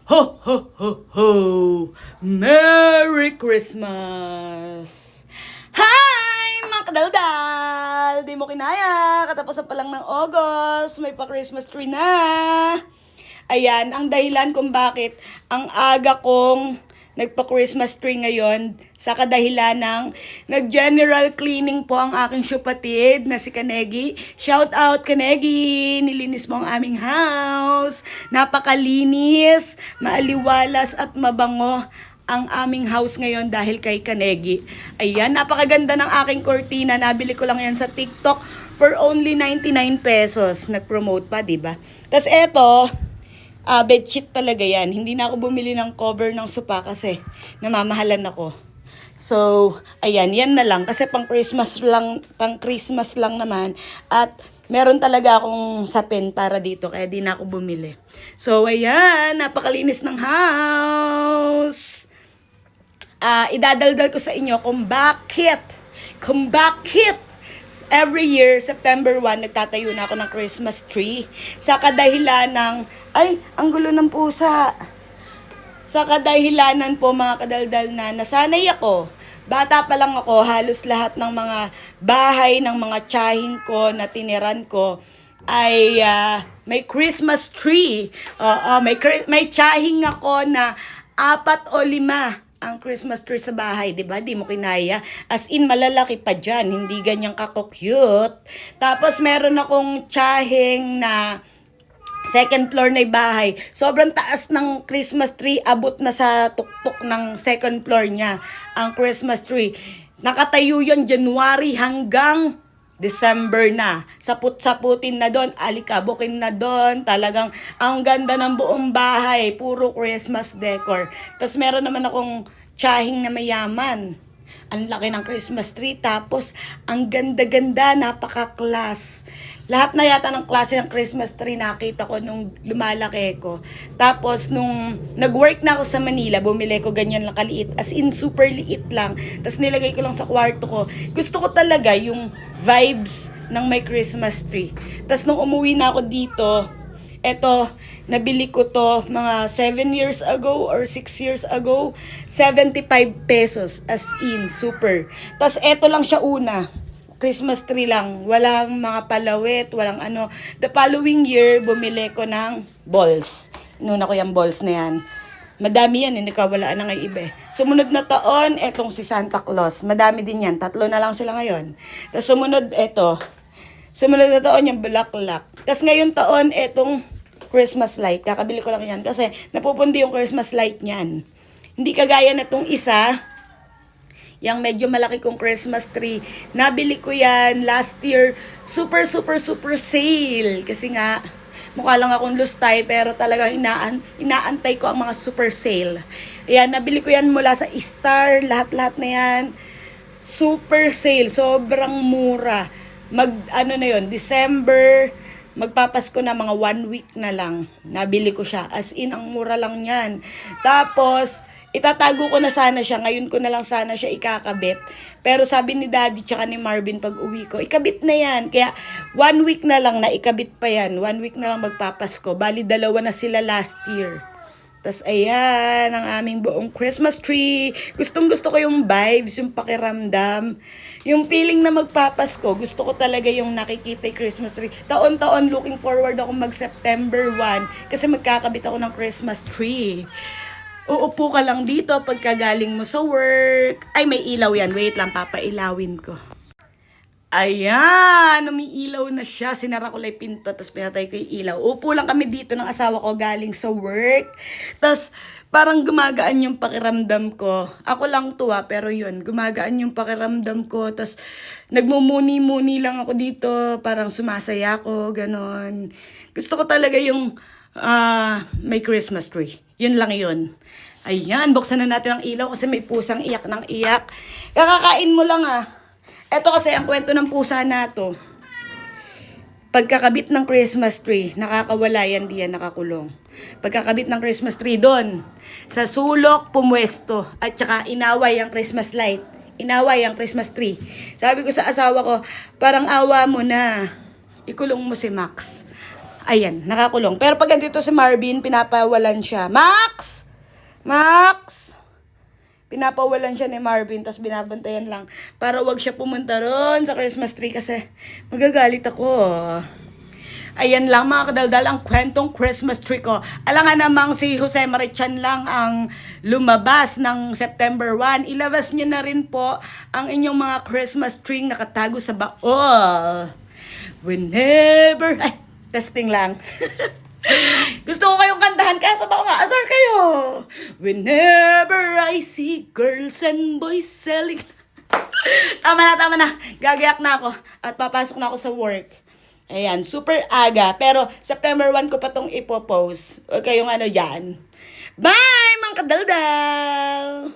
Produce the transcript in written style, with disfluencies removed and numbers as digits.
Ho, ho, ho, ho! Merry Christmas! Hi, mga kadaldal! Di mo kinaya, katapusan pa lang ng August, may pa-Christmas tree na! Ayan, ang dahilan kung bakit ang aga kong nagpa-Christmas tree ngayon sa kadahilan ng nag-general cleaning po ang aking syupatid na si Kanegi. Shout out Kanegi! Nilinis mo ang aming house. Napakalinis, maaliwalas at mabango ang aming house ngayon dahil kay Kanegi. Ayan, napakaganda ng aking cortina. Nabili ko lang yan sa TikTok for only 99 pesos. Nag-promote pa, diba? Tapos eto, bedsheet talaga yan. Hindi na ako bumili ng cover ng sopa kasi namamahalan ako. So, ayan, yan na lang. Kasi pang Christmas lang naman. At meron talaga akong sapin para dito kaya di na ako bumili. So, ayan, napakalinis ng house. Idadaldal ko sa inyo kung bakit every year, September 1, nagtatayo na ako ng Christmas tree. Sa kadahilan ng, ay, ang gulo ng pusa. Sa kadahilanan po mga kadaldal na nasanay ako. Bata pa lang ako, halos lahat ng mga bahay ng mga tiyahing ko na tiniran ko ay may Christmas tree. May tiyahing ako na 4 o 5 ang Christmas tree sa bahay, di ba? Di mo kinaya. As in, malalaki pa dyan. Hindi ganyang kako-cute. Tapos, meron akong tiyaheng na second floor na bahay. Sobrang taas ng Christmas tree. Abot na sa tuktok ng second floor niya ang Christmas tree. Nakatayo yun January hanggang December na. Saput-saputin na doon, alikabukin na doon. Talagang ang ganda ng buong bahay. Puro Christmas decor. Tapos meron naman akong tiyahing na mayaman. Ang laki ng Christmas tree. Tapos ang ganda-ganda, napaka-class. Lahat na yata ng klase ng Christmas tree nakita ko nung lumalaki ko. Tapos nung nag-work na ako sa Manila, bumili ko ganyan lang kaliit. As in, super liit lang. Tapos nilagay ko lang sa kwarto ko. Gusto ko talaga yung vibes ng may Christmas tree. Tapos nung umuwi na ako dito, eto, nabili ko to mga 7 years ago or 6 years ago. 75 pesos. As in, super. Tapos eto lang siya una. Christmas tree lang. Walang mga palawit, walang ano. The following year, bumili ko ng balls. Inuna ko yung balls na yan. Madami yan, hindi kawalaan na ng iba. Sumunod na taon, etong si Santa Claus. Madami din yan. 3 na lang sila ngayon. Tapos sumunod, eto. Sumunod na taon yung bulaklak. Tapos ngayon taon, etong Christmas light. Kakabili ko lang yan kasi napupundi yung Christmas light niyan. Hindi kagaya na itong isa, yung medyo malaki kong Christmas tree. Nabili ko yan last year. Super sale. Kasi nga, mukha lang akong lustay, pero talagang inaantay ko ang mga super sale. Ayan, nabili ko yan mula sa Star. Lahat na yan. Super sale. Sobrang mura. December, magpapasko na mga 1 week na lang. Nabili ko siya. As in, ang mura lang yan. Tapos, itatago ko na sana siya. Ngayon ko na lang sana siya ikakabit. Pero sabi ni Daddy tsaka ni Marvin pag uwi ko, ikabit na yan. Kaya 1 week na lang na ikabit pa yan. 1 week na lang magpapasko. Bali, 2 na sila last year. Tapos ayan, ang aming buong Christmas tree. Gustong gusto ko yung vibes, yung pakiramdam. Yung feeling na magpapasko. Gusto ko talaga yung nakikita yung Christmas tree. Taon-taon looking forward ako mag-September 1 kasi magkakabit ako ng Christmas tree. Uupo ka lang dito pagka galing mo sa work. Ay, may ilaw yan. Wait lang, papailawin ko. Ayan, umiilaw na siya. Sinara ko lang yung pinto, tapos pinatay ko yung ilaw. Upo lang kami dito ng asawa ko galing sa work. Tapos, parang gumagaan yung pakiramdam ko. Ako lang to pero yun, gumagaan yung pakiramdam ko. Tapos, nagmumuni-muni lang ako dito. Parang sumasaya ako, ganon. Gusto ko talaga yung may Christmas tree. Yun lang yun. Ayan, buksan na natin ang ilaw kasi may pusang iyak ng iyak. Kakakain mo lang Ito kasi ang kwento ng pusa na to. Pagkakabit ng Christmas tree, nakakawala yan, di yan nakakulong. Pagkakabit ng Christmas tree doon, sa sulok, pumwesto. At saka inaway ang Christmas light. Inaway ang Christmas tree. Sabi ko sa asawa ko, parang awa mo na. Ikulong mo si Max. Ayan, nakakulong. Pero pag andito si Marvin, pinapawalan siya. Max! Max! Pinapawalan siya ni Marvin, tapos binabantayan lang para wag siya pumunta ron sa Christmas tree kasi magagalit ako. Ayan lang mga kadaldal ang kwentong Christmas tree ko. Alangan namang si Jose Marichan lang ang lumabas ng September 1. Ilabas niyo na rin po ang inyong mga Christmas tree nakatago sa baol. Whenever... Ay, testing lang. Gusto ko kayong kantahan kaya sa baka maasar kayo. Whenever I see girls and boys selling... Tama na. Gagayak na ako at papasok na ako sa work. Ayan, super aga. Pero September 1 ko pa tong ipopost. Huwag kayong ano dyan. Bye, mga kadaldal!